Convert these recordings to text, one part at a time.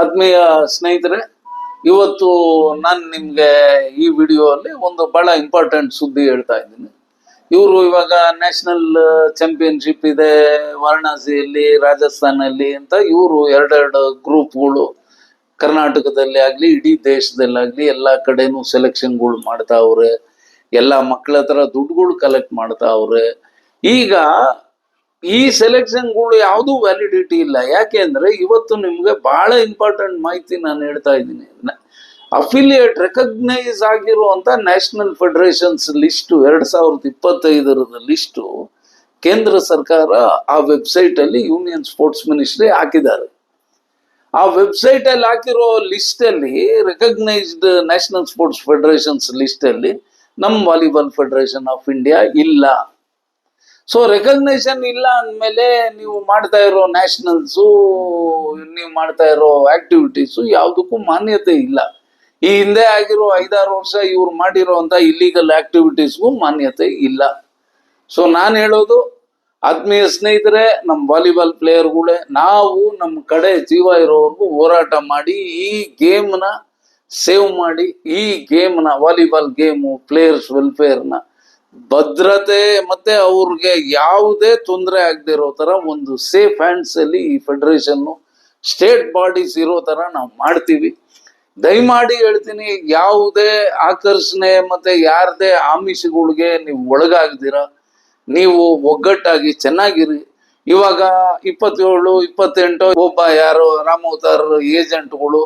ಆತ್ಮೀಯ ಸ್ನೇಹಿತರೆ, ಇವತ್ತು ನಾನು ನಿಮ್ಗೆ ಈ ವಿಡಿಯೋ ಅಲ್ಲಿ ಒಂದು ಬಹಳ ಇಂಪಾರ್ಟೆಂಟ್ ಸುದ್ದಿ ಹೇಳ್ತಾ ಇದ್ದೀನಿ. ಇವರು ಇವಾಗ ನ್ಯಾಷನಲ್ ಚಾಂಪಿಯನ್ಶಿಪ್ ಇದೆ ವಾರಣಾಸಿಯಲ್ಲಿ, ರಾಜಸ್ಥಾನಲ್ಲಿ ಅಂತ ಇವರು ಎರಡೆರಡು ಗ್ರೂಪ್ಗಳು ಕರ್ನಾಟಕದಲ್ಲಿ ಆಗ್ಲಿ ಇಡೀ ದೇಶದಲ್ಲಾಗ್ಲಿ ಎಲ್ಲಾ ಕಡೆನೂ ಸೆಲೆಕ್ಷನ್ಗಳು ಮಾಡ್ತಾವ್ರೆ. ಎಲ್ಲಾ ಮಕ್ಕಳ ಹತ್ರ ದುಡ್ಡುಗಳು ಕಲೆಕ್ಟ್ ಮಾಡ್ತಾವ್ರೆ. ಈಗ ಈ ಸೆಲೆಕ್ಷನ್ಗಳು ಯಾವುದು ವ್ಯಾಲಿಡಿಟಿ ಇಲ್ಲ. ಯಾಕೆ ಅಂದ್ರೆ ಇವತ್ತು ನಿಮ್ಗೆ ಬಹಳ ಇಂಪಾರ್ಟೆಂಟ್ ಮಾಹಿತಿ ನಾನು ಹೇಳ್ತಾ ಇದ್ದೀನಿ. ಅಫಿಲಿಯೇಟ್ ರೆಕಗ್ನೈಸ್ ಆಗಿರುವಂತ ನ್ಯಾಷನಲ್ ಫೆಡರೇಷನ್ಸ್ ಲಿಸ್ಟ್ 2025 ಲಿಸ್ಟು ಕೇಂದ್ರ ಸರ್ಕಾರ ಆ ವೆಬ್ಸೈಟ್ ಅಲ್ಲಿ ಯೂನಿಯನ್ ಸ್ಪೋರ್ಟ್ಸ್ ಮಿನಿಸ್ಟ್ರಿ ಹಾಕಿದ್ದಾರೆ. ಆ ವೆಬ್ಸೈಟ್ ಅಲ್ಲಿ ಹಾಕಿರೋ ಲಿಸ್ಟ್ ಅಲ್ಲಿ recognised national sports federations list ಅಲ್ಲಿ ನಮ್ಮ ವಾಲಿಬಾಲ್ ಫೆಡರೇಷನ್ ಆಫ್ ಇಂಡಿಯಾ ಇಲ್ಲ. ಸೊ ರೆಕಗ್ನೇಷನ್ ಇಲ್ಲ ಅಂದಮೇಲೆ ನೀವು ಮಾಡ್ತಾ ಇರೋ ನ್ಯಾಷನಲ್ಸು, ನೀವು ಮಾಡ್ತಾ ಇರೋ ಆಕ್ಟಿವಿಟೀಸು ಯಾವುದಕ್ಕೂ ಮಾನ್ಯತೆ ಇಲ್ಲ. ಈ ಹಿಂದೆ ಆಗಿರೋ 5-6 ವರ್ಷ ಇವ್ರು ಮಾಡಿರೋಂಥ ಇಲ್ಲಿಗಲ್ ಆಕ್ಟಿವಿಟೀಸ್ಗೂ ಮಾನ್ಯತೆ ಇಲ್ಲ. ಸೊ ನಾನು ಹೇಳೋದು, ಆತ್ಮೀಯ ಸ್ನೇಹಿತರೆ, ನಮ್ಮ ವಾಲಿಬಾಲ್ ಪ್ಲೇಯರ್ಗಳೇ, ನಾವು ನಮ್ಮ ಕಡೆ ಜೀವ ಇರೋವರೆಗೂ ಹೋರಾಟ ಮಾಡಿ ಈ ಗೇಮ್ನ ಸೇವ್ ಮಾಡಿ, ಈ ಗೇಮ್ನ ವಾಲಿಬಾಲ್ ಗೇಮು ಪ್ಲೇಯರ್ಸ್ ವೆಲ್ಫೇರ್ನ ಭದ್ರತೆ ಮತ್ತೆ ಅವ್ರಿಗೆ ಯಾವುದೇ ತೊಂದರೆ ಆಗದೆ ಇರೋ ತರ ಒಂದು ಸೇಫ್ ಹ್ಯಾಂಡ್ಸ್ ಅಲ್ಲಿ ಈ ಫೆಡರೇಷನ್ ಸ್ಟೇಟ್ ಬಾಡೀಸ್ ಇರೋ ತರ ನಾವು ಮಾಡ್ತೀವಿ. ದಯಮಾಡಿ ಹೇಳ್ತೀನಿ, ಯಾವುದೇ ಆಕರ್ಷಣೆ ಮತ್ತೆ ಯಾರದೇ ಆಮಿಷಗಳಿಗೆ ನೀವು ಒಳಗಾಗ್ದಿರ ನೀವು ಒಗ್ಗಟ್ಟಾಗಿ ಚೆನ್ನಾಗಿರಿ. ಇವಾಗ 27, 28 ಒಬ್ಬ ಯಾರೋ ರಾಮೋತಾರ್ ಏಜೆಂಟ್ಗಳು,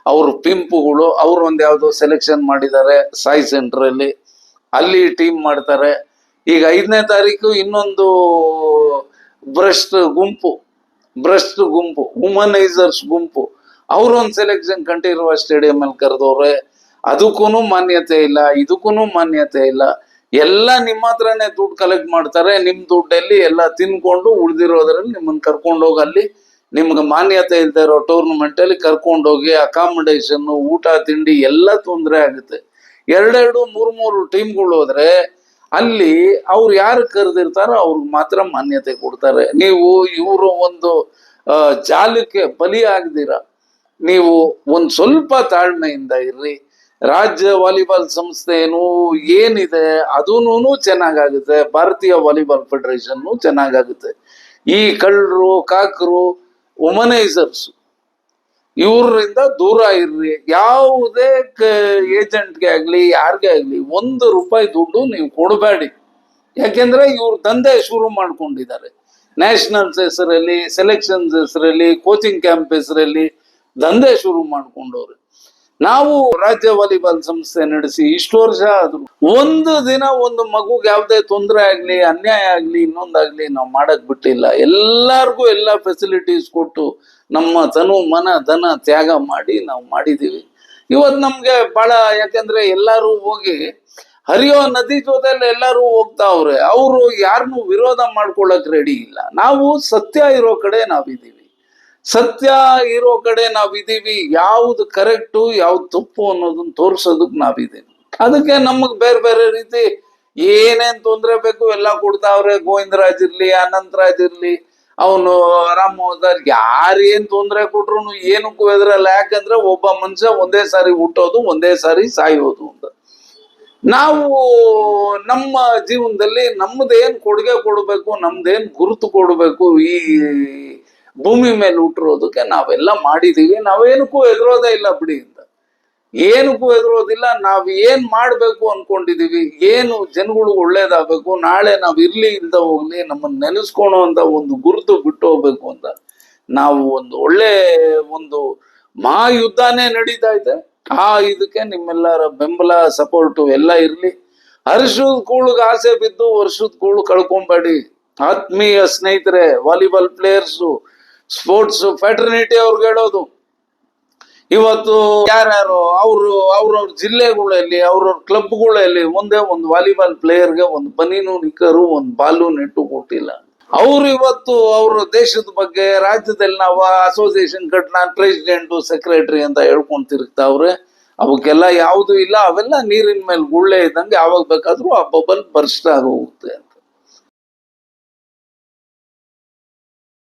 ಅವ್ರ ಪಿಂಪುಗಳು, ಅವ್ರು ಒಂದ್ ಯಾವ್ದೋ ಸೆಲೆಕ್ಷನ್ ಮಾಡಿದ್ದಾರೆ ಸಾಯಿ ಸೆಂಟರ್ ಅಲ್ಲಿ ಟೀಮ್ ಮಾಡ್ತಾರೆ. ಈಗ 5ನೇ ತಾರೀಕು ಇನ್ನೊಂದು ಬ್ರೆಸ್ಟ್ ಗುಂಪು ವುಮನೈಸರ್ಸ್ ಗುಂಪು ಅವ್ರೊಂದು ಸೆಲೆಕ್ಷನ್ ಕಂಠೀರವ ಸ್ಟೇಡಿಯಂ ಅಲ್ಲಿ ಕರೆದವ್ರೆ. ಅದಕ್ಕೂ ಮಾನ್ಯತೆ ಇಲ್ಲ, ಇದಕ್ಕೂ ಮಾನ್ಯತೆ ಇಲ್ಲ. ಎಲ್ಲ ನಿಮ್ಮ ಹತ್ರನೇ ದುಡ್ಡು ಕಲೆಕ್ಟ್ ಮಾಡ್ತಾರೆ. ನಿಮ್ ದುಡ್ಡಲ್ಲಿ ಎಲ್ಲ ತಿನ್ಕೊಂಡು ಉಳ್ದಿರೋದ್ರಲ್ಲಿ ನಿಮ್ಮನ್ನ ಕರ್ಕೊಂಡೋಗಿ ಅಲ್ಲಿ ನಿಮ್ಗೆ ಮಾನ್ಯತೆ ಇಲ್ದೇ ಇರೋ ಟೂರ್ನಮೆಂಟ್ ಅಲ್ಲಿ ಕರ್ಕೊಂಡೋಗಿ ಅಕಾಮಿಡೇಷನ್, ಊಟ ತಿಂಡಿ ಎಲ್ಲ ತೊಂದರೆ ಆಗುತ್ತೆ. 2-2, 3-3 ಟೀಮ್ಗಳು ಹೋದ್ರೆ ಅಲ್ಲಿ ಅವ್ರು ಯಾರು ಕರೆದಿರ್ತಾರೋ ಅವ್ರಿಗೆ ಮಾತ್ರ ಮಾನ್ಯತೆ ಕೊಡ್ತಾರೆ. ನೀವು ಇವರು ಒಂದು ಜಾಲಕ್ಕೆ ಬಲಿ ಆಗದಿರ ನೀವು ಒಂದ್ ಸ್ವಲ್ಪ ತಾಳ್ಮೆಯಿಂದ ಇರ್ರಿ. ರಾಜ್ಯ ವಾಲಿಬಾಲ್ ಸಂಸ್ಥೆ ಏನಿದೆ ಅದೂನು ಚೆನ್ನಾಗಾಗುತ್ತೆ. ಭಾರತೀಯ ವಾಲಿಬಾಲ್ ಫೆಡರೇಷನ್ ಚೆನ್ನಾಗಾಗುತ್ತೆ. ಈ ಕಳ್ಳರು, ಕಾಕರು, ವುಮನೈಸರ್ಸ್ ಇವ್ರಿಂದ ದೂರ ಇರ್ರಿ. ಯಾವುದೇ ಏಜೆಂಟ್ಗೆ ಆಗ್ಲಿ ಯಾರಿಗೆ ಆಗ್ಲಿ ₹1 ದುಡ್ಡು ನೀವು ಕೊಡಬೇಡಿ. ಯಾಕೆಂದ್ರೆ ಇವ್ರು ದಂಧೆ ಶುರು ಮಾಡ್ಕೊಂಡಿದ್ದಾರೆ. ನ್ಯಾಷನಲ್ಸ್ ಹೆಸರಲ್ಲಿ, ಸೆಲೆಕ್ಷನ್ಸ್ ಹೆಸರಲ್ಲಿ, ಕೋಚಿಂಗ್ ಕ್ಯಾಂಪ್ ಹೆಸರಲ್ಲಿ ದಂಧೆ ಶುರು ಮಾಡ್ಕೊಂಡವ್ರು. ನಾವು ರಾಜ್ಯ ವಾಲಿಬಾಲ್ ಸಂಸ್ಥೆ ನಡೆಸಿ ಇಷ್ಟು ವರ್ಷ ಆದ್ರು ಒಂದು ದಿನ ಒಂದು ಮಗುಗೆ ಯಾವುದೇ ತೊಂದರೆ ಆಗ್ಲಿ, ಅನ್ಯಾಯ ಆಗ್ಲಿ, ಇನ್ನೊಂದಾಗ್ಲಿ ನಾವು ಮಾಡಕ್ ಬಿಟ್ಟಿಲ್ಲ. ಎಲ್ಲಾರ್ಗು ಎಲ್ಲ ಫೆಸಿಲಿಟೀಸ್ ಕೊಟ್ಟು ನಮ್ಮ ತನು ಮನ ಧನ ತ್ಯಾಗ ಮಾಡಿ ನಾವು ಮಾಡಿದೀವಿ. ಇವತ್ತು ನಮ್ಗೆ ಬಹಳ, ಯಾಕಂದ್ರೆ ಎಲ್ಲಾರು ಹೋಗಿ ಹರಿಯೋ ನದಿ ಜೊತೆಲಿ ಎಲ್ಲಾರು ಹೋಗ್ತಾವ್ರೆ. ಅವರು ಯಾರನ್ನು ವಿರೋಧ ಮಾಡ್ಕೊಳಕ್ ರೆಡಿ ಇಲ್ಲ. ನಾವು ಸತ್ಯ ಇರೋ ಕಡೆ ನಾವಿದೀವಿ, ಸತ್ಯ ಇರೋ ಕಡೆ ನಾವಿದೀವಿ. ಯಾವ್ದು ಕರೆಕ್ಟು ಯಾವ್ದು ತಪ್ಪು ಅನ್ನೋದನ್ನ ತೋರ್ಸೋದಕ್ ನಾವಿದೀವಿ. ಅದಕ್ಕೆ ನಮಗ್ ಬೇರೆ ಬೇರೆ ರೀತಿ ಏನೇನ್ ತೊಂದ್ರೆ ಬೇಕು ಎಲ್ಲ ಕೊಡ್ತಾವ್ರೆ. ಗೋವಿಂದರಾಜ್ ಇರ್ಲಿ, ಅನಂತರಾಜ್ ಇರ್ಲಿ, ಅವನು ರಾಮೋದರ್, ಯಾರೇನ್ ತೊಂದರೆ ಕೊಟ್ರು ಏನಕ್ಕೂ ಎದುರಲ್ಲ. ಯಾಕಂದ್ರೆ ಒಬ್ಬ ಮನುಷ್ಯ ಒಂದೇ ಸಾರಿ ಹುಟ್ಟೋದು, ಒಂದೇ ಸಾರಿ ಸಾಯೋದು ಅಂತ. ನಾವು ನಮ್ಮ ಜೀವನದಲ್ಲಿ ನಮ್ದೇನ್ ಕೊಡುಗೆ ಕೊಡ್ಬೇಕು, ನಮ್ದೇನ್ ಗುರುತು ಕೊಡ್ಬೇಕು ಈ ಭೂಮಿ ಮೇಲೆ ಹುಟ್ಟಿರೋದಕ್ಕೆ ನಾವೆಲ್ಲ ಮಾಡಿದೀವಿ. ನಾವೇನಕ್ಕೂ ಎದುರೋದೇ ಇಲ್ಲ ಬಿಡಿ ಅಂತ, ಏನಕ್ಕೂ ಎದುರೋದಿಲ್ಲ. ನಾವ್ ಏನ್ ಮಾಡ್ಬೇಕು ಅನ್ಕೊಂಡಿದೀವಿ, ಏನು ಜನಗಳಿಗೆ ಒಳ್ಳೇದಾಗಬೇಕು, ನಾಳೆ ನಾವ್ ಇರ್ಲಿ ಇಲ್ದ ಹೋಗ್ಲಿ ನಮ್ಮನ್ನ ನೆನೆಸ್ಕೊಳೋ ಅಂತ ಒಂದು ಗುರುತು ಬಿಟ್ಟು ಹೋಗ್ಬೇಕು ಅಂತ ನಾವು ಒಂದು ಒಳ್ಳೆ ಒಂದು ಮಹಾಯುದ್ಧನೇ ನಡೀತಾ ಇದೆ. ಇದಕ್ಕೆ ನಿಮ್ಮೆಲ್ಲರ ಬೆಂಬಲ, ಸಪೋರ್ಟು ಎಲ್ಲ ಇರ್ಲಿ. ಹರ್ಷದ ಕೂಳಿಗೆ ಆಸೆ ಬಿದ್ದು ವರ್ಷದ ಕೂಳು ಕಳ್ಕೊಂಬೇಡಿ. ಆತ್ಮೀಯ ಸ್ನೇಹಿತರೆ, ವಾಲಿಬಾಲ್ ಪ್ಲೇಯರ್ಸು, ಸ್ಪೋರ್ಟ್ಸ್ ಫ್ಯಾಟರ್ನಿಟಿ ಅವ್ರಿಗೆ ಹೇಳೋದು, ಇವತ್ತು ಯಾರ್ಯಾರು ಅವ್ರವ್ರ ಜಿಲ್ಲೆಗಳಲ್ಲಿ, ಅವ್ರವ್ರ ಕ್ಲಬ್ಗಳಲ್ಲಿ ಒಂದೇ ಒಂದು ವಾಲಿಬಾಲ್ ಪ್ಲೇಯರ್ಗೆ ಒಂದು ಬನೀನು, ನಿಕ್ಕರು, ಒಂದು ಬಾಲು, ನೆಟ್ಟು ಕೊಟ್ಟಿಲ್ಲ. ಅವ್ರು ಇವತ್ತು ಅವ್ರ ದೇಶದ ಬಗ್ಗೆ, ರಾಜ್ಯದಲ್ಲಿ ನಾವು ಅಸೋಸಿಯೇಷನ್ ನಾನು ಪ್ರೆಸಿಡೆಂಟು, ಸೆಕ್ರೆಟರಿ ಅಂತ ಹೇಳ್ಕೊಂಡ್ ತಿರುಗ್ತಾವ್ರೆ. ಅವಕ್ಕೆಲ್ಲ ಯಾವುದು ಇಲ್ಲ. ಅವೆಲ್ಲ ನೀರಿನ ಮೇಲೆ ಗುಳ್ಳೆ ಇದ್ದಂಗೆ ಯಾವಾಗ ಬೇಕಾದ್ರೂ ಆ ಬಬಲ್ ಬರ್ಸ್ಟ್ ಆಗೋಗುತ್ತೆ.